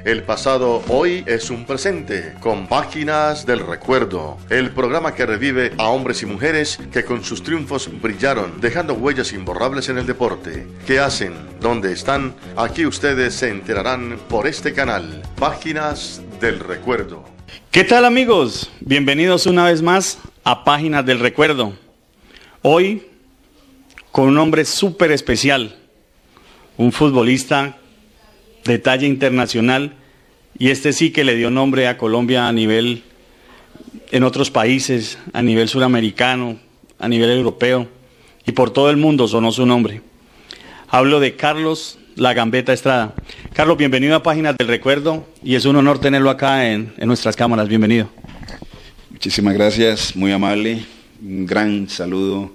El pasado hoy es un presente, con Páginas del Recuerdo, el programa que revive a hombres y mujeres que con sus triunfos brillaron, dejando huellas imborrables en el deporte. ¿Qué hacen? ¿Dónde están? Aquí ustedes se enterarán por este canal, Páginas del Recuerdo. ¿Qué tal, amigos? Bienvenidos una vez más a Páginas del Recuerdo. Hoy con un hombre súper especial, un futbolista de talla internacional, y este sí que le dio nombre a Colombia a nivel, en otros países, a nivel suramericano, a nivel europeo, y por todo el mundo sonó su nombre. Hablo de Carlos La Gambetta Estrada. Carlos, bienvenido a Páginas del Recuerdo, y es un honor tenerlo acá en nuestras cámaras. Bienvenido. Muchísimas gracias, muy amable, un gran saludo,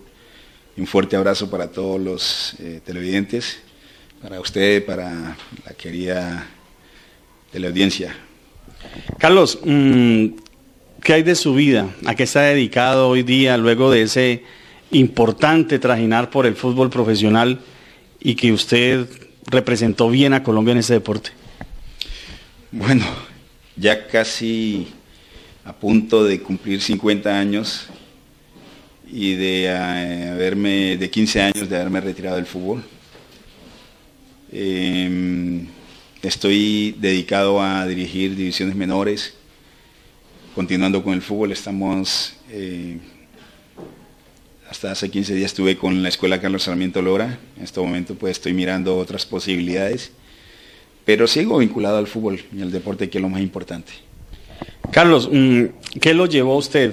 un fuerte abrazo para todos los televidentes, para usted, para la querida teleaudiencia. Carlos, ¿qué hay de su vida? ¿A qué está dedicado hoy día luego de ese importante trajinar por el fútbol profesional y que usted representó bien a Colombia en ese deporte? Bueno, ya casi a punto de cumplir 50 años y de 15 años de haberme retirado del fútbol. Estoy dedicado a dirigir divisiones menores, continuando con el fútbol. Estamos, hasta hace 15 días estuve con la Escuela Carlos Sarmiento Lora. En este momento pues estoy mirando otras posibilidades, pero sigo vinculado al fútbol y al deporte, que es lo más importante. Carlos, ¿qué lo llevó a usted?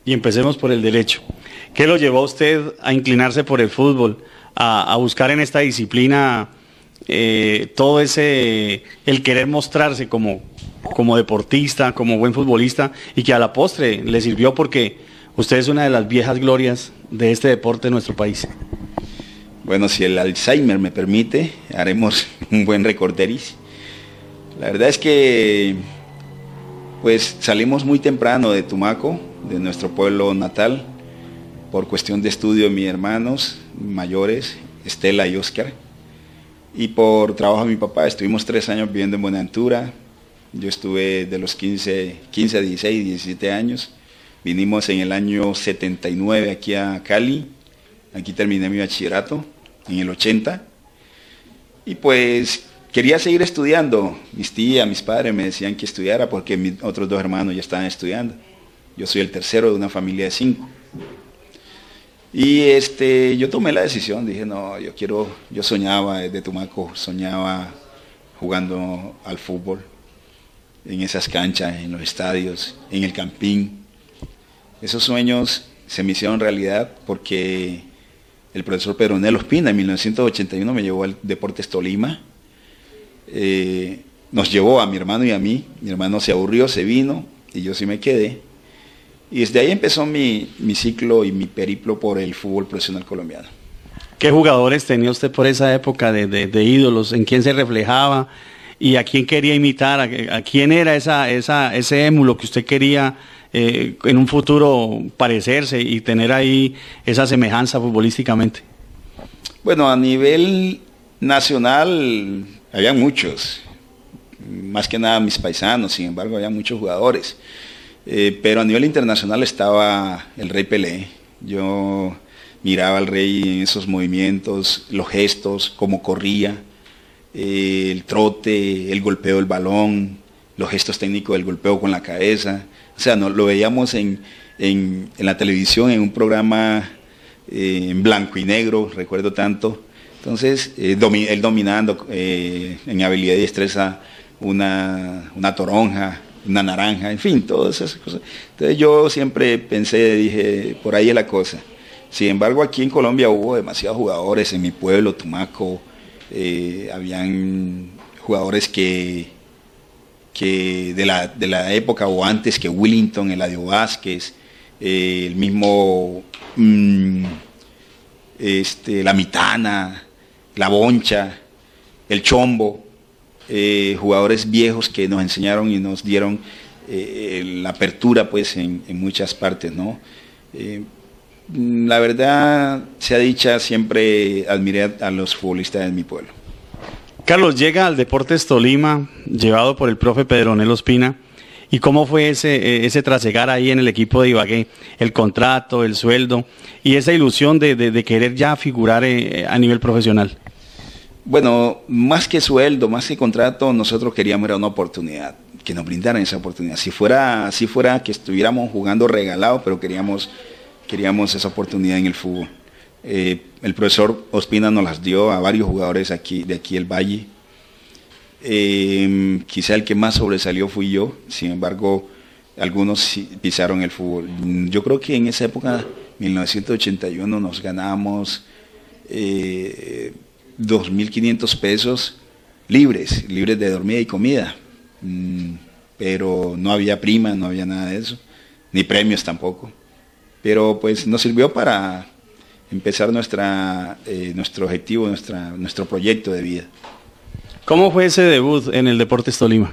Y empecemos por el derecho. ¿Qué lo llevó a usted a inclinarse por el fútbol, a buscar en esta disciplina todo ese, el querer mostrarse como deportista, como buen futbolista, y que a la postre le sirvió porque usted es una de las viejas glorias de este deporte en nuestro país? Bueno, si el Alzheimer me permite, haremos un buen recorderis. La verdad es que pues salimos muy temprano de Tumaco, de nuestro pueblo natal, por cuestión de estudio de mis hermanos mayores, Estela y Óscar, y por trabajo de mi papá. Estuvimos 3 años viviendo en Buenaventura. Yo estuve de los 15 a 16, 17 años. Vinimos en el año 79 aquí a Cali. Aquí terminé mi bachillerato en el 80. Y pues quería seguir estudiando. Mis tías, mis padres me decían que estudiara porque mis otros 2 hermanos ya estaban estudiando. Yo soy el tercero de una familia de 5. Y yo tomé la decisión, dije, no, yo soñaba desde Tumaco, soñaba jugando al fútbol, en esas canchas, en los estadios, en el campín. Esos sueños se me hicieron realidad porque el profesor Pedro Nel Ospina en 1981 me llevó al Deportes Tolima, nos llevó a mi hermano y a mí. Mi hermano se aburrió, se vino, y yo sí me quedé. Y desde ahí empezó mi ciclo y mi periplo por el fútbol profesional colombiano. ¿Qué jugadores tenía usted por esa época de ídolos? ¿En quién se reflejaba? ¿Y a quién quería imitar? ¿A quién era ese émulo que usted quería en un futuro parecerse y tener ahí esa semejanza futbolísticamente? Bueno, a nivel nacional había muchos, más que nada mis paisanos. Sin embargo, había muchos jugadores. Pero a nivel internacional estaba el Rey Pelé. Yo miraba al Rey en esos movimientos, los gestos, cómo corría, el trote, el golpeo del balón, los gestos técnicos del golpeo con la cabeza. O sea, lo veíamos en la televisión, en un programa en blanco y negro, recuerdo tanto. Entonces, él dominando en habilidad y destreza una toronja, una naranja, en fin, todas esas cosas. Entonces yo siempre dije, por ahí es la cosa. Sin embargo, aquí en Colombia hubo demasiados jugadores, en mi pueblo, Tumaco, habían jugadores que de la época o antes, que Willington, Eladio Vázquez, el mismo La Mitana, La Boncha, el Chombo, jugadores viejos que nos enseñaron y nos dieron la apertura pues en muchas partes, ¿no? La verdad, sea dicha, siempre admiré a los futbolistas de mi pueblo. Carlos, llega al Deportes Tolima, llevado por el profe Pedronel Ospina. ¿Y cómo fue ese trasegar ahí en el equipo de Ibagué? El contrato, el sueldo y esa ilusión de querer ya figurar a nivel profesional. Bueno, más que sueldo, más que contrato, nosotros queríamos era una oportunidad, que nos brindaran esa oportunidad. Si fuera que estuviéramos jugando regalados, pero queríamos esa oportunidad en el fútbol. El profesor Ospina nos las dio a varios jugadores de aquí del Valle. Quizá el que más sobresalió fui yo, sin embargo, algunos sí pisaron el fútbol. Yo creo que en esa época, 1981, nos ganábamos 2.500 pesos libres de dormida y comida, pero no había prima, no había nada de eso, ni premios tampoco, pero pues nos sirvió para empezar nuestro objetivo, nuestro proyecto de vida. ¿Cómo fue ese debut en el Deportes Tolima?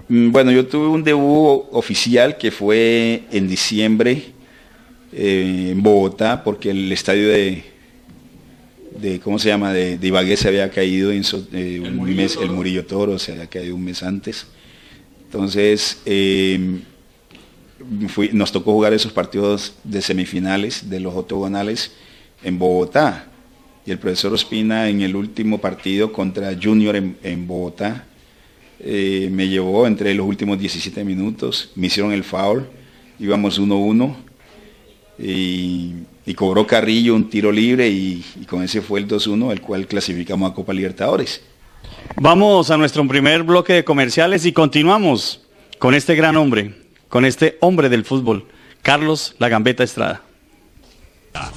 Bueno, yo tuve un debut oficial que fue en diciembre en Bogotá, porque el estadio de Ibagué se había caído en un mes, el Murillo Toro se había caído un mes antes. Entonces nos tocó jugar esos partidos de semifinales de los octogonales en Bogotá. Y el profesor Ospina en el último partido contra Junior en Bogotá me llevó entre los últimos 17 minutos, me hicieron el foul, íbamos 1-1 y cobró Carrillo un tiro libre y con ese fue el 2-1, el cual clasificamos a Copa Libertadores. Vamos a nuestro primer bloque de comerciales y continuamos con este gran hombre, con este hombre del fútbol, Carlos La Gambetta Estrada.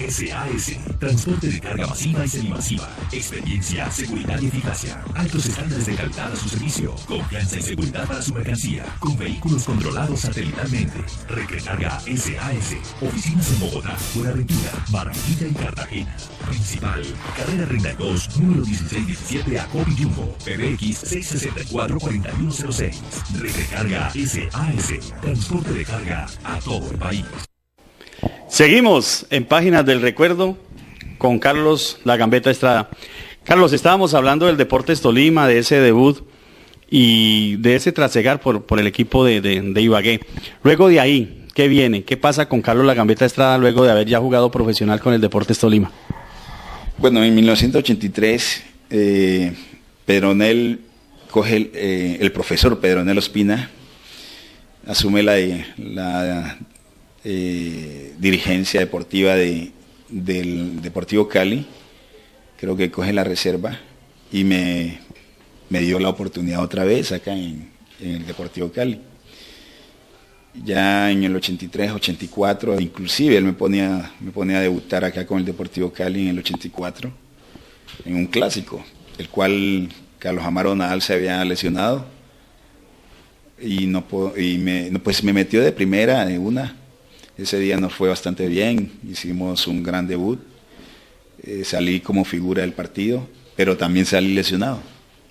SAS, transporte de carga masiva y semimasiva, experiencia, seguridad y eficacia, altos estándares de calidad a su servicio, confianza y seguridad para su mercancía, con vehículos controlados satelitalmente. Recarga SAS, oficinas en Bogotá, Buenaventura, Barranquilla y Cartagena. Principal, carrera 32, número 1617 a Copi Jumbo, PBX 664-4106. Recarga SAS, transporte de carga a todo el país. Seguimos en Páginas del Recuerdo con Carlos La Gambetta Estrada. Carlos, estábamos hablando del Deportes Tolima, de ese debut y de ese trasegar por el equipo de Ibagué. Luego de ahí, ¿qué viene? ¿Qué pasa con Carlos La Gambetta Estrada luego de haber ya jugado profesional con el Deportes Tolima? Bueno, en 1983, Pedronel coge el profesor Pedronel Ospina, asume la dirigencia deportiva del Deportivo Cali, creo que coge la reserva y me dio la oportunidad otra vez acá en el Deportivo Cali. Ya en el 83, 84, inclusive él me ponía a debutar acá con el Deportivo Cali en el 84, en un clásico, el cual Carlos Amaro Nadal se había lesionado y me metió de primera de una. Ese día nos fue bastante bien, hicimos un gran debut, salí como figura del partido, pero también salí lesionado.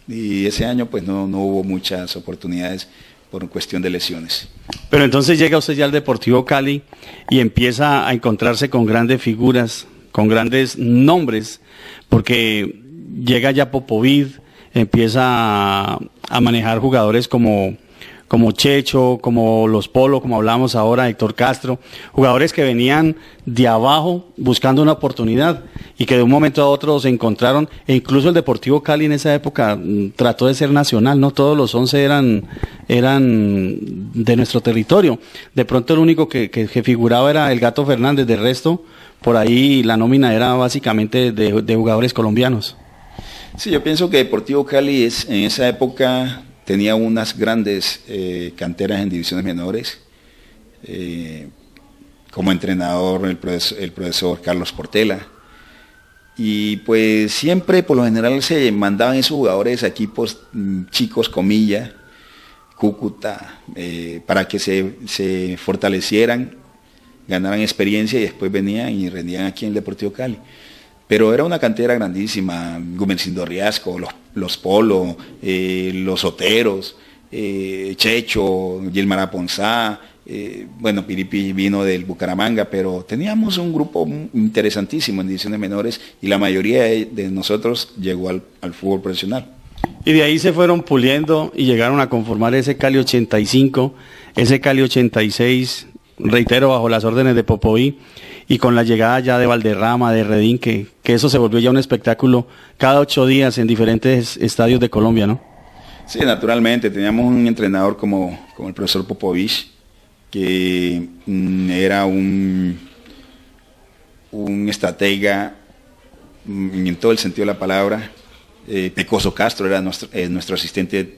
Y ese año pues no hubo muchas oportunidades por cuestión de lesiones. Pero entonces llega usted ya al Deportivo Cali y empieza a encontrarse con grandes figuras, con grandes nombres, porque llega ya Popovic, empieza a manejar jugadores como Checho, como Los Polo, como hablamos ahora, Héctor Castro, jugadores que venían de abajo buscando una oportunidad y que de un momento a otro se encontraron, e incluso el Deportivo Cali en esa época trató de ser nacional, no todos los 11 eran de nuestro territorio, de pronto el único que figuraba era el Gato Fernández, de resto por ahí la nómina era básicamente de jugadores colombianos. Sí, yo pienso que Deportivo Cali en esa época tenía unas grandes canteras en divisiones menores. Como entrenador el profesor Carlos Portela. Y pues siempre, por lo general, se mandaban esos jugadores a equipos chicos, Comilla, Cúcuta, para que se fortalecieran, ganaran experiencia y después venían y rendían aquí en el Deportivo Cali. Pero era una cantera grandísima, Gumercindo Riasco, los Polo, los Oteros, Checho, Gilmar Ponzá, bueno, Piripi vino del Bucaramanga, pero teníamos un grupo interesantísimo en divisiones menores y la mayoría de nosotros llegó al fútbol profesional. Y de ahí se fueron puliendo y llegaron a conformar ese Cali 85, ese Cali 86, reitero, bajo las órdenes de Popoví, y con la llegada ya de Valderrama, de Redín, que eso se volvió ya un espectáculo cada 8 días en diferentes estadios de Colombia, ¿no? Sí, naturalmente, teníamos un entrenador como el profesor Popovich, que era un estratega en todo el sentido de la palabra. Pecoso Castro era nuestro asistente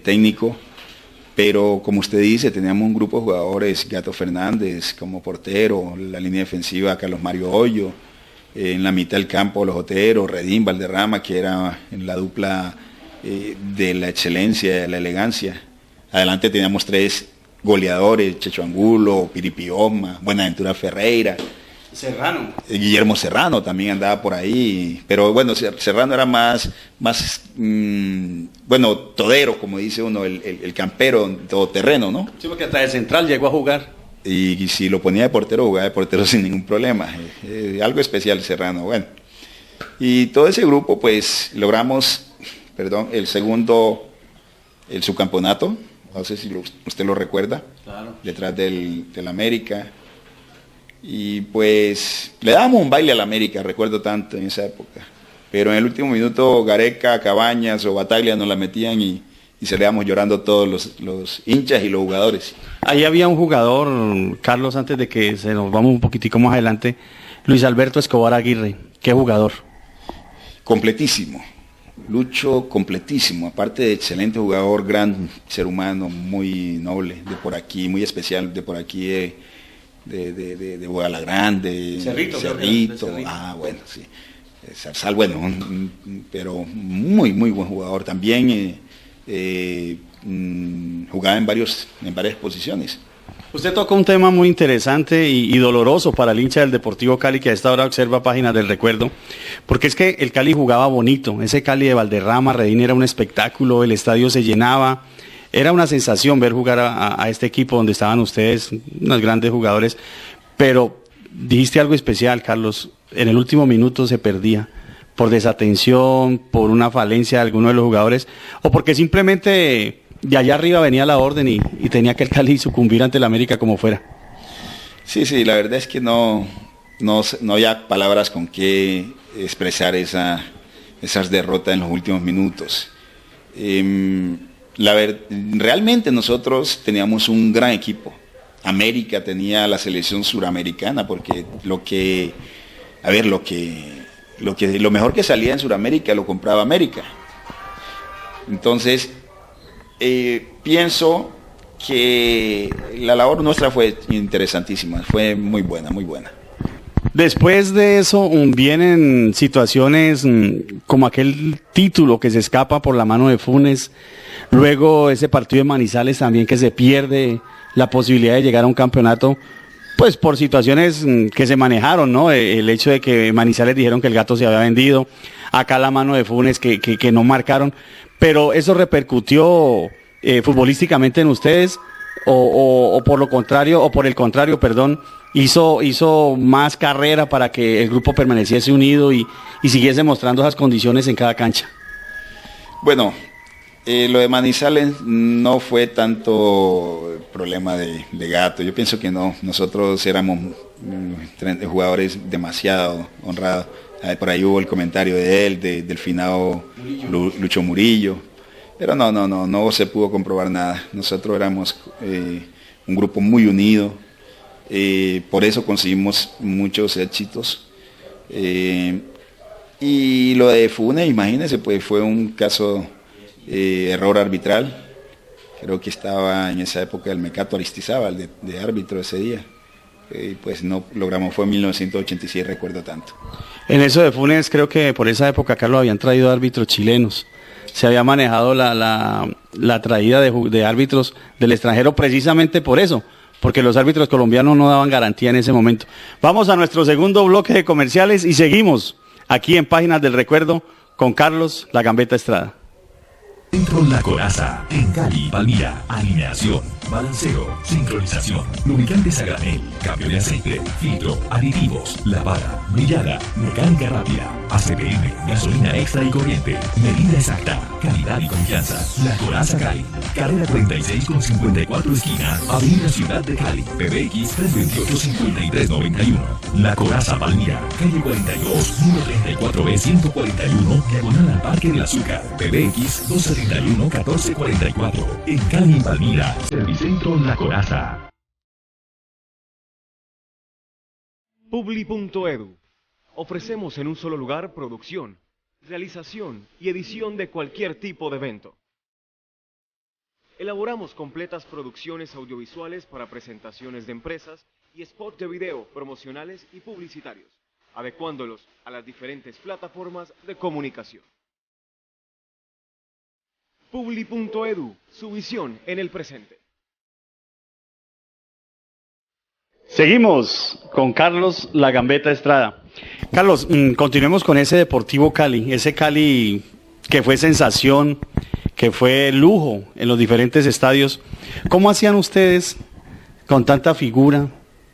técnico, pero como usted dice, teníamos un grupo de jugadores, Gato Fernández como portero, la línea defensiva Carlos Mario Hoyo, en la mitad del campo Los Oteros, Redín, Valderrama, que era en la dupla de la excelencia, de la elegancia. Adelante teníamos 3 goleadores, Checho Angulo, Piripioma, Buenaventura Ferreira. Serrano. Guillermo Serrano también andaba por ahí, pero bueno, Serrano era más bueno, todero, como dice uno, el campero, todoterreno, ¿no? Sí, porque hasta de central llegó a jugar. Y si lo ponía de portero, jugaba de portero sin ningún problema. Algo especial Serrano, bueno. Y todo ese grupo, pues, logramos, el subcampeonato, no sé si usted lo recuerda, claro, detrás del América. Y pues le dábamos un baile al América, recuerdo tanto en esa época. Pero en el último minuto Gareca, Cabañas o Bataglia nos la metían y salíamos llorando todos los hinchas y los jugadores. Ahí había un jugador, Carlos, antes de que se nos vamos un poquitico más adelante, Luis Alberto Escobar Aguirre. ¿Qué jugador? Completísimo. Lucho completísimo, aparte de excelente jugador, gran ser humano, muy noble, de por aquí, muy especial, de por aquí de Guadalagrande, Cerrito. Bueno, sí. Zarzal, bueno, pero muy buen jugador. También jugaba en varias posiciones. Usted toca un tema muy interesante y doloroso para el hincha del Deportivo Cali, que a esta hora observa Páginas del Recuerdo, porque es que el Cali jugaba bonito. Ese Cali de Valderrama, Redín, era un espectáculo, el estadio se llenaba. Era una sensación ver jugar a este equipo donde estaban ustedes, unos grandes jugadores, pero dijiste algo especial, Carlos. En el último minuto se perdía por desatención, por una falencia de alguno de los jugadores, o porque simplemente de allá arriba venía la orden y tenía que el Cali sucumbir ante el América como fuera. Sí, la verdad es que no había palabras con qué expresar esas derrotas en los últimos minutos. Realmente nosotros teníamos un gran equipo. América tenía la selección suramericana, porque lo mejor que salía en Suramérica lo compraba América. Entonces, pienso que la labor nuestra fue interesantísima, fue muy buena. Después de eso vienen situaciones como aquel título que se escapa por la mano de Funes, luego ese partido de Manizales también que se pierde la posibilidad de llegar a un campeonato, pues por situaciones que se manejaron, ¿no? El hecho de que Manizales dijeron que el Gato se había vendido, acá la mano de Funes que no marcaron, pero eso repercutió futbolísticamente en ustedes o por el contrario, hizo más carrera para que el grupo permaneciese unido y siguiese mostrando esas condiciones en cada cancha. Bueno, lo de Manizales no fue tanto problema de Gato. Yo pienso que no. Nosotros éramos jugadores demasiado honrados. Por ahí hubo el comentario de él, del finado Lucho Murillo. Pero no se pudo comprobar nada. Nosotros éramos un grupo muy unido. Por eso conseguimos muchos éxitos. Y lo de Funes, imagínense, pues fue un caso... error arbitral. Creo que estaba en esa época el Mecato Aristizábal de árbitro ese día. Pues no logramos, fue en 1986, recuerdo tanto. En eso de Funes, creo que por esa época, Carlos, habían traído árbitros chilenos. Se había manejado la traída de árbitros del extranjero precisamente por eso, porque los árbitros colombianos no daban garantía en ese momento. Vamos a nuestro segundo bloque de comerciales y seguimos aquí en Páginas del Recuerdo con Carlos La Gambetta Estrada. Centro La Coraza, en Cali, Palmira. Alineación, balanceo, sincronización, lubricantes a granel, cambio de aceite, filtro, aditivos, lavada, brillada, mecánica rápida, ACPM, gasolina extra y corriente, medida exacta, calidad y confianza. La Coraza Cali, carrera 36 con 54 esquina, Avenida Ciudad de Cali, PBX 328-5391. La Coraza Palmira, calle 42, número 34B 141, diagonal al Parque del Azúcar, PBX 271-1444. En Cali y Palmira, Servicentro La Coraza. Publi.edu. Ofrecemos en un solo lugar producción, realización y edición de cualquier tipo de evento. Elaboramos completas producciones audiovisuales para presentaciones de empresas y spots de video promocionales y publicitarios, adecuándolos a las diferentes plataformas de comunicación. Publi.edu, su visión en el presente. Seguimos con Carlos La Gambeta Estrada. Carlos, continuemos con ese Deportivo Cali, ese Cali que fue sensación, que fue lujo en los diferentes estadios. ¿Cómo hacían ustedes con tanta figura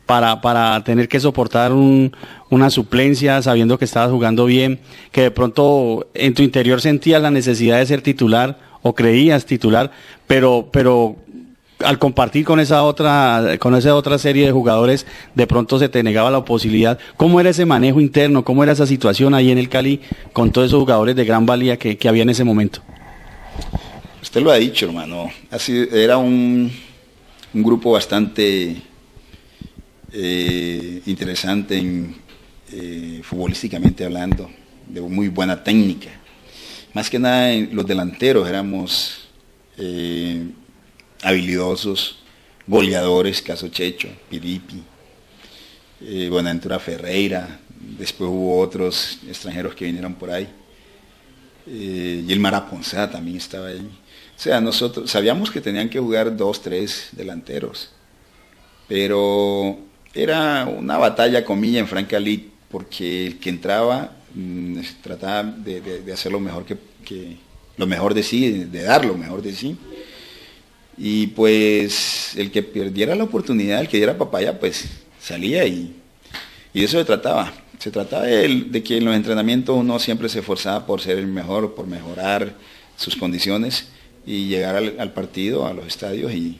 para tener que soportar una suplencia sabiendo que estabas jugando bien, que de pronto en tu interior sentías la necesidad de ser titular o creías titular, pero al compartir con esa otra serie de jugadores, de pronto se te negaba la posibilidad? ¿Cómo era ese manejo interno? ¿Cómo era esa situación ahí en el Cali con todos esos jugadores de gran valía que había en ese momento? Usted lo ha dicho, hermano. Era un grupo bastante interesante futbolísticamente hablando, de muy buena técnica. Más que nada los delanteros éramos habilidosos, goleadores, caso Checho, Piripi, Buenaventura Ferreira, después hubo otros extranjeros que vinieron por ahí, y el Maraponzá también estaba ahí. O sea, nosotros sabíamos que tenían que jugar 2, 3 delanteros, pero era una batalla comilla en Francalí, porque el que entraba trataba de hacer lo mejor lo mejor de sí, de dar lo mejor de sí. Y pues el que perdiera la oportunidad, el que diera papaya, pues salía y de eso se trataba. Se trataba de que en los entrenamientos uno siempre se esforzaba por ser el mejor, por mejorar sus condiciones y llegar al partido, a los estadios y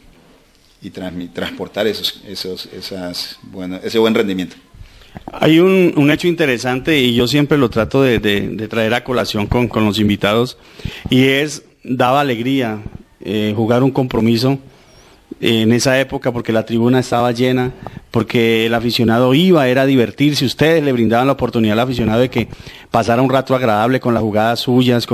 transportar ese buen rendimiento. Hay un hecho interesante y yo siempre lo trato de traer a colación con los invitados, y daba alegría jugar un compromiso en esa época, porque la tribuna estaba llena, porque el aficionado era a divertirse. Ustedes le brindaban la oportunidad al aficionado de que pasara un rato agradable con las jugadas suyas,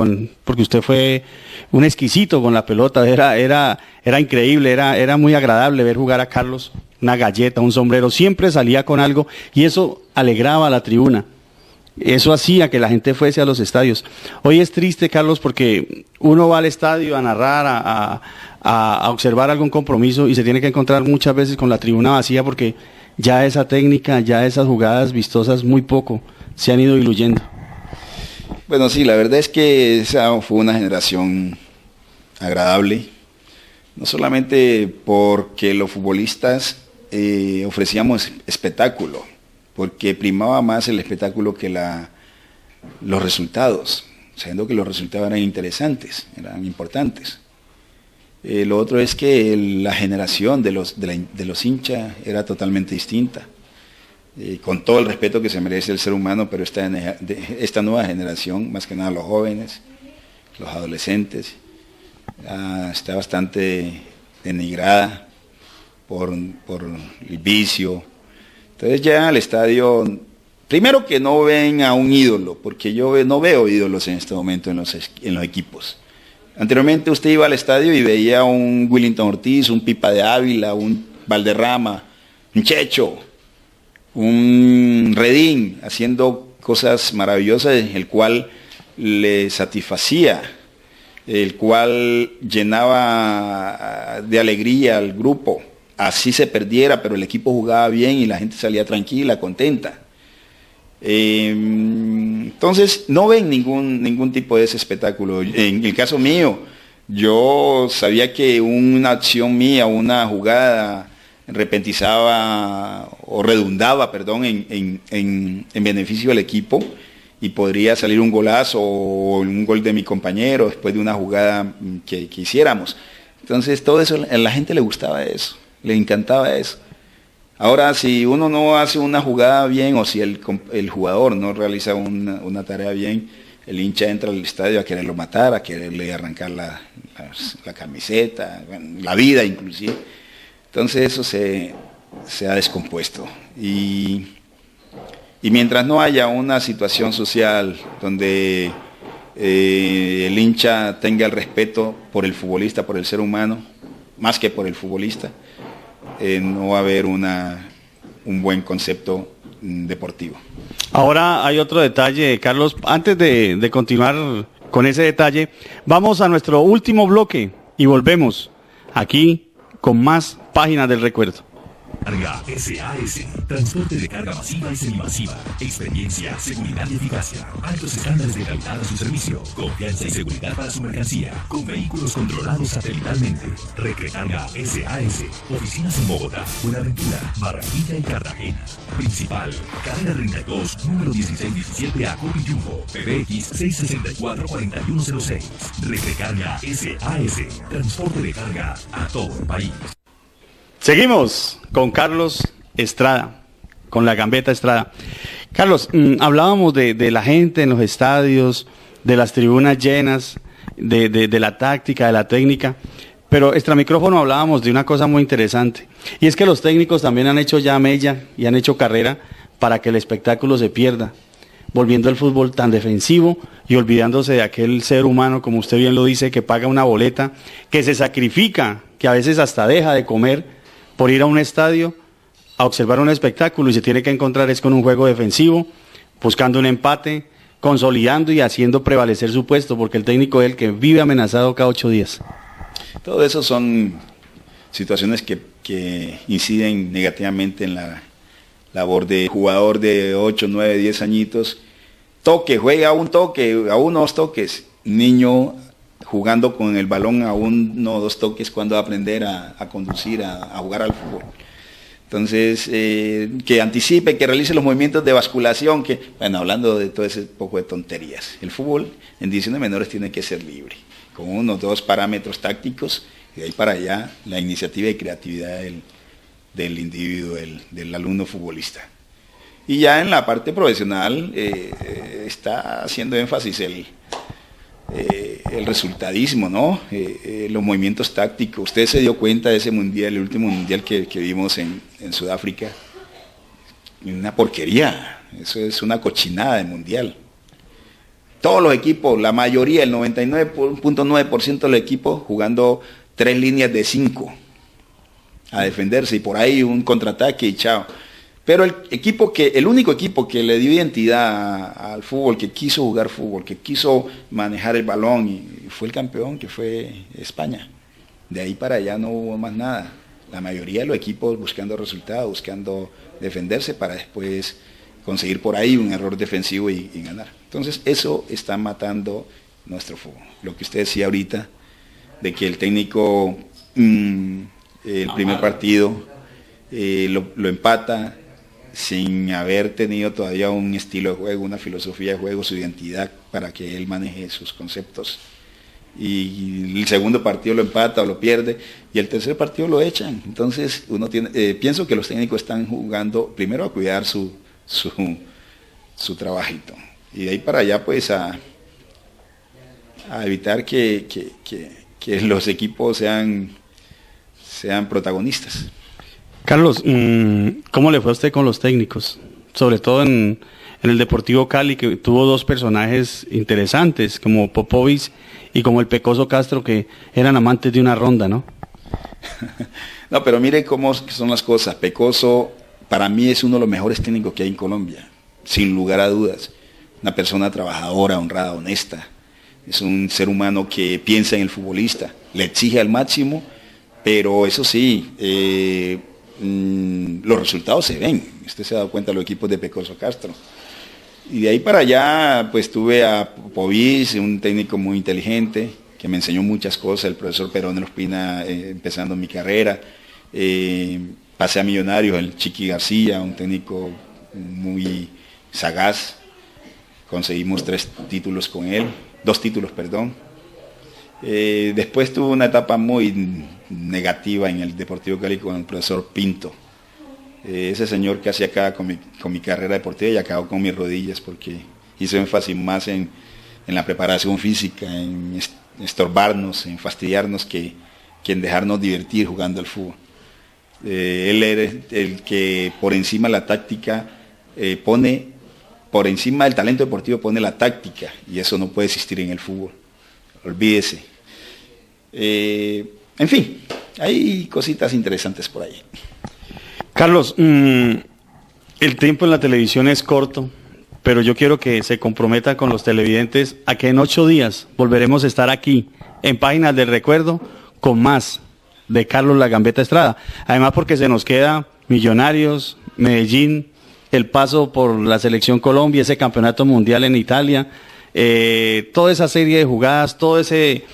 porque usted fue un exquisito con la pelota, era increíble, era muy agradable ver jugar a Carlos. Una galleta, un sombrero, siempre salía con algo, y eso alegraba a la tribuna. Eso hacía que la gente fuese a los estadios. Hoy es triste, Carlos, porque uno va al estadio a narrar, a observar algún compromiso, y se tiene que encontrar muchas veces con la tribuna vacía, porque ya esa técnica, ya esas jugadas vistosas, muy poco se han ido diluyendo. Bueno, sí, la verdad es que esa fue una generación agradable, no solamente porque los futbolistas ofrecíamos espectáculo, porque primaba más el espectáculo que los resultados, sabiendo que los resultados eran interesantes, eran importantes. Lo otro es que la generación de los hinchas era totalmente distinta, con todo el respeto que se merece el ser humano, pero esta nueva generación, más que nada los jóvenes, los adolescentes, está bastante denigrada por el vicio. Entonces ya al estadio, primero que no ven a un ídolo, porque yo no veo ídolos en este momento en los equipos. Anteriormente usted iba al estadio y veía a un Willington Ortiz, un Pipa de Ávila, un Valderrama, un Checho, un Redín, haciendo cosas maravillosas, el cual le satisfacía, el cual llenaba de alegría al grupo. Así se perdiera, pero el equipo jugaba bien y la gente salía tranquila, contenta. Entonces no ven ningún tipo de ese espectáculo. En el caso mío, yo sabía que una acción mía, una jugada repentizaba o redundaba, perdón, en beneficio del equipo y podría salir un golazo o un gol de mi compañero después de una jugada que hiciéramos. Entonces todo eso, a la gente le gustaba eso, le encantaba eso. Ahora, si uno no hace una jugada bien o si el jugador no realiza una tarea bien, el hincha entra al estadio a quererlo matar, a quererle arrancar la camiseta, la vida inclusive. Entonces eso se ha descompuesto. Y mientras no haya una situación social donde el hincha tenga el respeto por el futbolista, por el ser humano, más que por el futbolista, no va a haber un buen concepto deportivo. Ahora hay otro detalle, Carlos. Antes de continuar con ese detalle, vamos a nuestro último bloque y volvemos aquí con más páginas del recuerdo. Carga SAS, transporte de carga masiva y semimasiva, experiencia, seguridad y eficacia, altos estándares de calidad a su servicio, confianza y seguridad para su mercancía, con vehículos controlados satelitalmente. Recrecarga SAS, oficinas en Bogotá, Buenaventura, Barranquilla y Cartagena. Principal, carrera 32, número 1617 a Copiyumbo, PBX 664-4106. Recrecarga SAS, transporte de carga a todo el país. Seguimos con Carlos Estrada, con la Gambetta Estrada. Carlos, hablábamos de la gente en los estadios, de las tribunas llenas, de la táctica, de la técnica, pero extra micrófono hablábamos de una cosa muy interesante, y es que los técnicos también han hecho ya mella y han hecho carrera para que el espectáculo se pierda, volviendo el fútbol tan defensivo y olvidándose de aquel ser humano, como usted bien lo dice, que paga una boleta, que se sacrifica, que a veces hasta deja de comer por ir a un estadio a observar un espectáculo y se tiene que encontrar es con un juego defensivo, buscando un empate, consolidando y haciendo prevalecer su puesto, porque el técnico es el que vive amenazado cada 8 días. Todo eso son situaciones que inciden negativamente en la labor de jugador de 8, 9, 10 añitos. Juega un toque, a 1 o 2 toques. Niño jugando con el balón a 1 o 2 toques cuando va a aprender a conducir, a jugar al fútbol. Entonces, que anticipe, que realice los movimientos de basculación, hablando de todo ese poco de tonterías. El fútbol en divisiones menores tiene que ser libre, con 1 o 2 parámetros tácticos, y de ahí para allá la iniciativa y creatividad del individuo, del alumno futbolista. Y ya en la parte profesional está haciendo énfasis el resultadismo, ¿no? Los movimientos tácticos. Usted se dio cuenta de ese mundial, el último mundial que vimos en Sudáfrica. Una porquería, eso es una cochinada de mundial. Todos los equipos, la mayoría, el 99.9% de los equipos jugando 3 líneas de 5 a defenderse y por ahí un contraataque y chao. Pero el único equipo que le dio identidad al fútbol, que quiso jugar fútbol, que quiso manejar el balón y fue el campeón, que fue España. De ahí para allá no hubo más nada. La mayoría de los equipos buscando resultados, buscando defenderse para después conseguir por ahí un error defensivo y ganar. Entonces eso está matando nuestro fútbol. Lo que usted decía ahorita, de que el técnico, el primer partido lo empata, sin haber tenido todavía un estilo de juego, una filosofía de juego, su identidad para que él maneje sus conceptos. Y el segundo partido lo empata o lo pierde, y el tercer partido lo echan. Entonces pienso que los técnicos están jugando primero a cuidar su trabajito, y de ahí para allá pues a evitar que los equipos sean protagonistas. Carlos, ¿cómo le fue a usted con los técnicos? Sobre todo en el Deportivo Cali, que tuvo 2 personajes interesantes, como Popovich y como el Pecoso Castro, que eran amantes de una ronda, ¿no? No, pero mire cómo son las cosas. Pecoso, para mí, es uno de los mejores técnicos que hay en Colombia, sin lugar a dudas. Una persona trabajadora, honrada, honesta. Es un ser humano que piensa en el futbolista, le exige al máximo, pero eso sí, los resultados se ven. Usted se ha dado cuenta de los equipos de Pecoso Castro. Y de ahí para allá, pues tuve a Popovich, un técnico muy inteligente, que me enseñó muchas cosas, el profesor Perón Ospina, empezando mi carrera. Pasé a Millonarios, el Chiqui García, un técnico muy sagaz. Conseguimos 2 títulos con él. Después tuve una etapa muy negativa en el Deportivo Cali con el profesor Pinto. Ese señor que hacía acá con mi carrera deportiva y acabó con mis rodillas porque hizo énfasis más en la preparación física, en estorbarnos, en fastidiarnos que en dejarnos divertir jugando al fútbol. Él era el que por encima de la táctica por encima del talento deportivo pone la táctica, y eso no puede existir en el fútbol. Olvídese. En fin, hay cositas interesantes por ahí. Carlos, el tiempo en la televisión es corto, pero yo quiero que se comprometa con los televidentes a que en 8 días volveremos a estar aquí, en Páginas del Recuerdo, con más de Carlos La Gambetta Estrada. Además porque se nos queda Millonarios, Medellín, el paso por la Selección Colombia, ese campeonato mundial en Italia, toda esa serie de jugadas, todo ese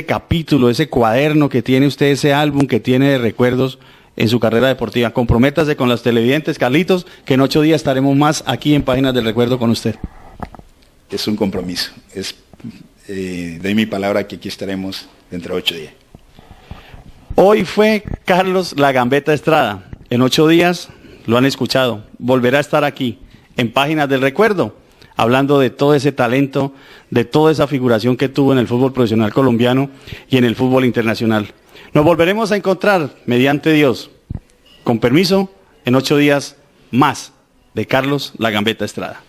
capítulo, ese cuaderno que tiene usted, ese álbum que tiene de recuerdos en su carrera deportiva. Comprométase con los televidentes, Carlitos, que en 8 días estaremos más aquí en Páginas del Recuerdo con usted. Es un compromiso. Doy mi palabra que aquí estaremos dentro de 8 días. Hoy fue Carlos La Gambetta Estrada. En 8 días, lo han escuchado, volverá a estar aquí, en Páginas del Recuerdo, hablando de todo ese talento, de toda esa figuración que tuvo en el fútbol profesional colombiano y en el fútbol internacional. Nos volveremos a encontrar, mediante Dios, con permiso, en 8 días más de Carlos La Gambetta Estrada.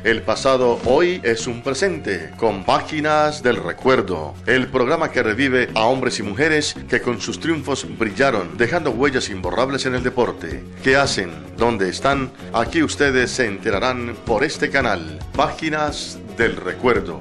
El pasado hoy es un presente con Páginas del Recuerdo, el programa que revive a hombres y mujeres que con sus triunfos brillaron, dejando huellas imborrables en el deporte. ¿Qué hacen? ¿Dónde están? Aquí ustedes se enterarán por este canal. Páginas del Recuerdo.